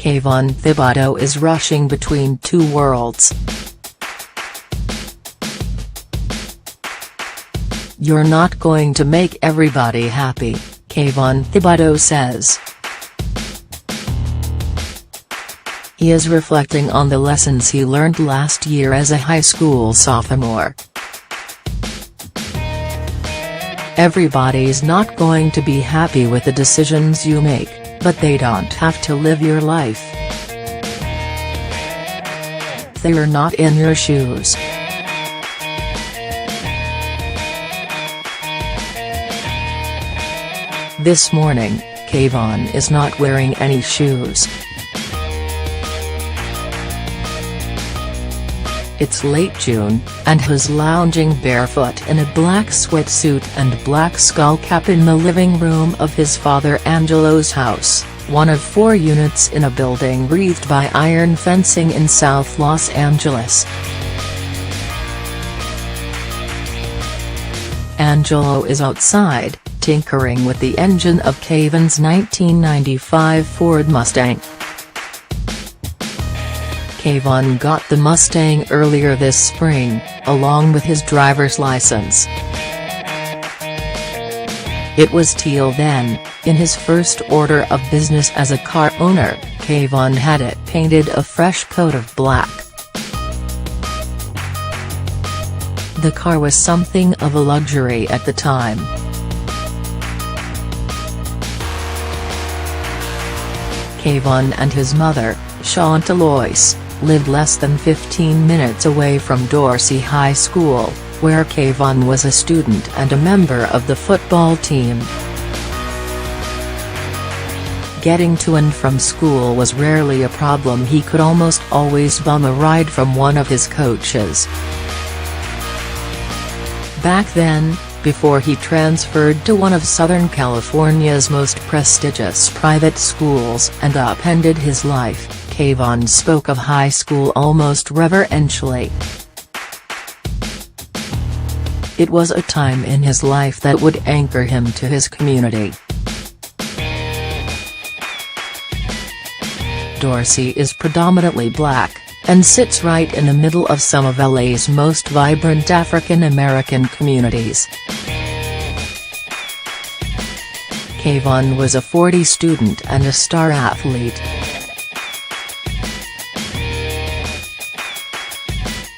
Kayvon Thibodeaux is rushing between two worlds. "You're not going to make everybody happy," Kayvon Thibodeaux says. He is reflecting on the lessons he learned last year as a high school sophomore. "Everybody's not going to be happy with the decisions you make, but they don't have to live your life. They're not in your shoes." This morning, Kayvon is not wearing any shoes. It's late June, and he's lounging barefoot in a black sweatsuit and black skullcap in the living room of his father Angelo's house, one of 4 units in a building wreathed by iron fencing in South Los Angeles. Angelo is outside, tinkering with the engine of Kayvon's 1995 Ford Mustang. Kayvon got the Mustang earlier this spring, along with his driver's license. It was teal then. In his first order of business as a car owner, Kayvon had it painted a fresh coat of black. The car was something of a luxury at the time. Kayvon and his mother, Thibodeaux, lived less than 15 minutes away from Dorsey High School, where Kayvon was a student and a member of the football team. Getting to and from school was rarely a problem. He could almost always bum a ride from one of his coaches. Back then, before he transferred to one of Southern California's most prestigious private schools and upended his life, Kayvon spoke of high school almost reverentially. It was a time in his life that would anchor him to his community. Dorsey is predominantly black, and sits right in the middle of some of LA's most vibrant African American communities. Kayvon was a 40 student and a star athlete.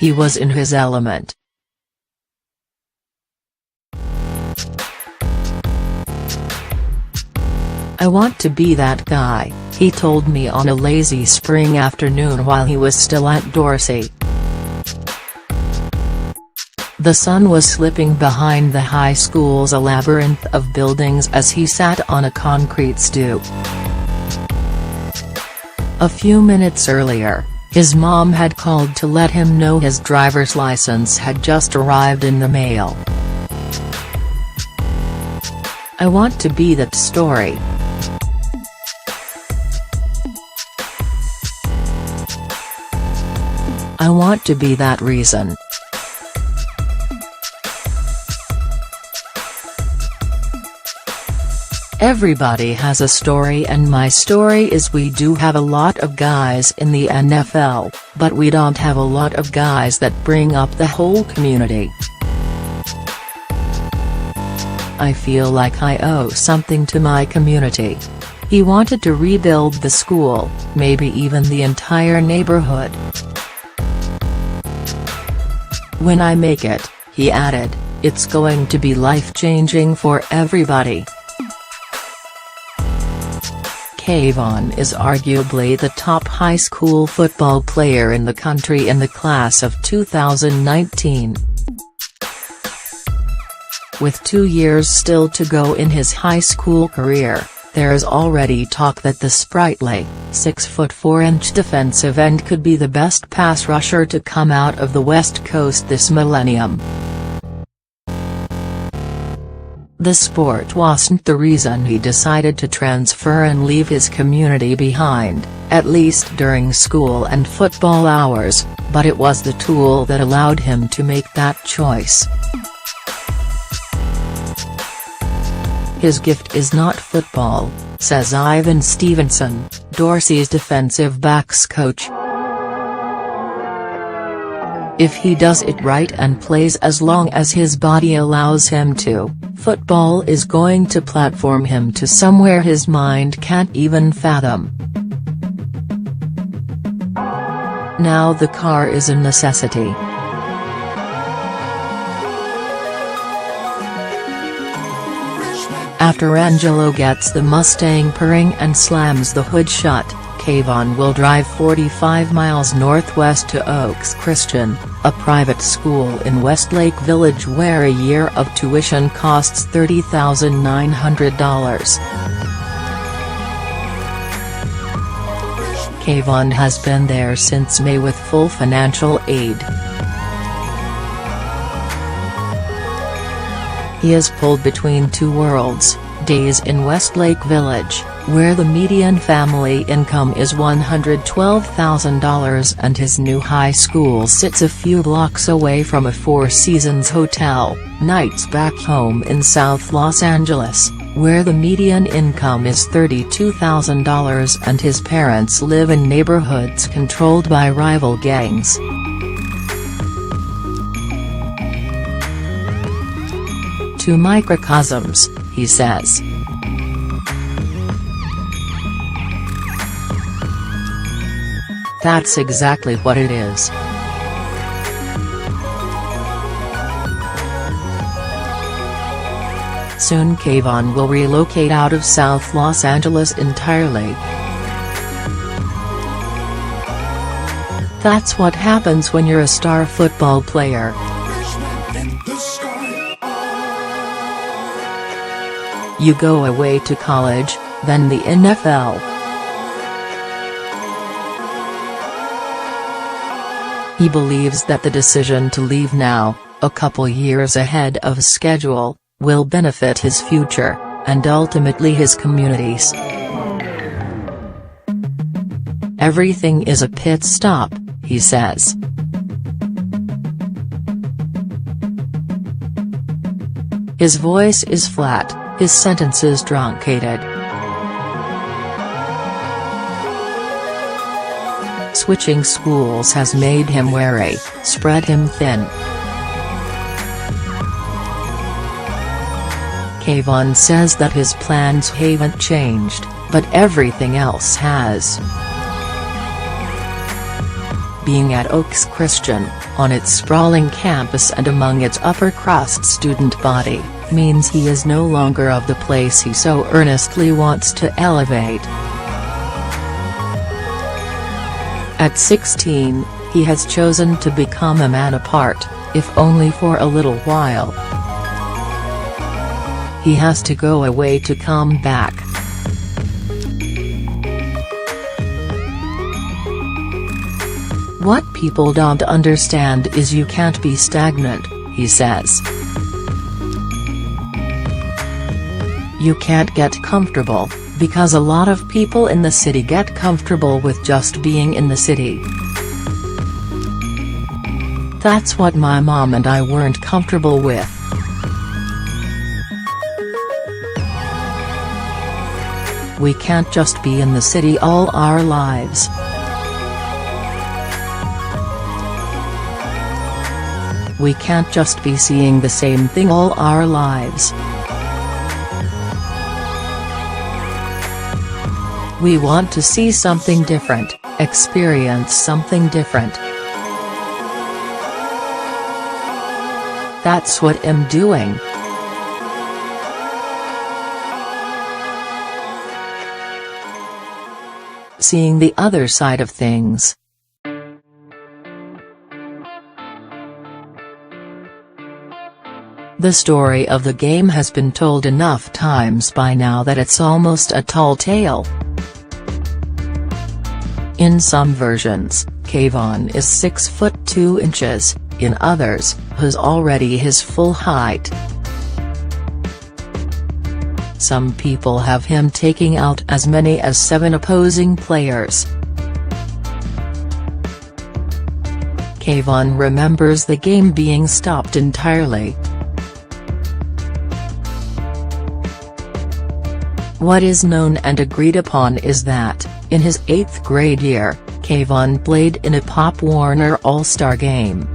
He was in his element. "I want to be that guy," he told me on a lazy spring afternoon while he was still at Dorsey. The sun was slipping behind the high school's a labyrinth of buildings as he sat on a concrete stoop. A few minutes earlier, his mom had called to let him know his driver's license had just arrived in the mail. "I want to be that story. I want to be that reason." "Everybody has a story, and my story is we do have a lot of guys in the NFL, but we don't have a lot of guys that bring up the whole community. I feel like I owe something to my community." He wanted to rebuild the school, maybe even the entire neighborhood. "When I make it," he added, "it's going to be life-changing for everybody." Kayvon is arguably the top high school football player in the country in the class of 2019. With 2 years still to go in his high school career, there's already talk that the sprightly, 6'4" defensive end could be the best pass rusher to come out of the West Coast this millennium. The sport wasn't the reason he decided to transfer and leave his community behind, at least during school and football hours, but it was the tool that allowed him to make that choice. His gift is not football, says Ivan Stevenson, Dorsey's defensive backs coach. If he does it right and plays as long as his body allows him to, football is going to platform him to somewhere his mind can't even fathom. Now the car is a necessity. After Angelo gets the Mustang purring and slams the hood shut, Kayvon will drive 45 miles northwest to Oaks Christian, a private school in Westlake Village where a year of tuition costs $30,900. Kayvon has been there since May with full financial aid. He is pulled between two worlds, days in Westlake Village, where the median family income is $112,000 and his new high school sits a few blocks away from a Four Seasons hotel, nights back home in South Los Angeles, where the median income is $32,000 and his parents live in neighborhoods controlled by rival gangs. Two microcosms, he says. That's exactly what it is. Soon Kayvon will relocate out of South Los Angeles entirely. That's what happens when you're a star football player. You go away to college, then the NFL. He believes that the decision to leave now, a couple years ahead of schedule, will benefit his future, and ultimately his communities. Everything is a pit stop, he says. His voice is flat, his sentences truncated. Switching schools has made him wary, spread him thin. Kayvon says that his plans haven't changed, but everything else has. Being at Oaks Christian, on its sprawling campus and among its upper-crust student body, means he is no longer of the place he so earnestly wants to elevate. At 16, he has chosen to become a man apart, if only for a little while. He has to go away to come back. What people don't understand is you can't be stagnant, he says. You can't get comfortable, because a lot of people in the city get comfortable with just being in the city. That's what my mom and I weren't comfortable with. We can't just be in the city all our lives. We can't just be seeing the same thing all our lives. We want to see something different, experience something different. That's what I'm doing. Seeing the other side of things. The story of the game has been told enough times by now that it's almost a tall tale. In some versions, Kayvon is 6 foot 2 inches, in others, who's already his full height. Some people have him taking out as many as 7 opposing players. Kayvon remembers the game being stopped entirely. What is known and agreed upon is that, in his 8th grade year, Kayvon played in a Pop Warner All-Star game.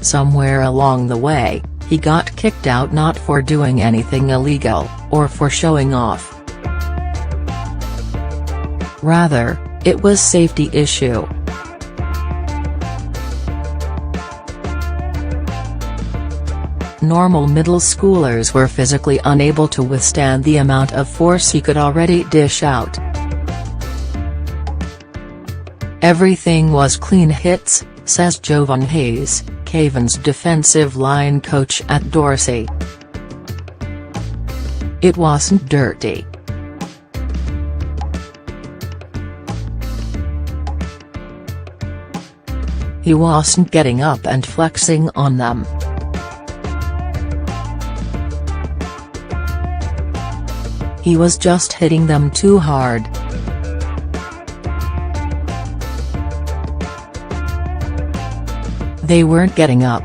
Somewhere along the way, he got kicked out not for doing anything illegal, or for showing off. Rather, it was safety issue. Normal middle schoolers were physically unable to withstand the amount of force he could already dish out. Everything was clean hits, says Jovan Hayes, Kayvon's defensive line coach at Dorsey. It wasn't dirty. He wasn't getting up and flexing on them. He was just hitting them too hard. They weren't getting up.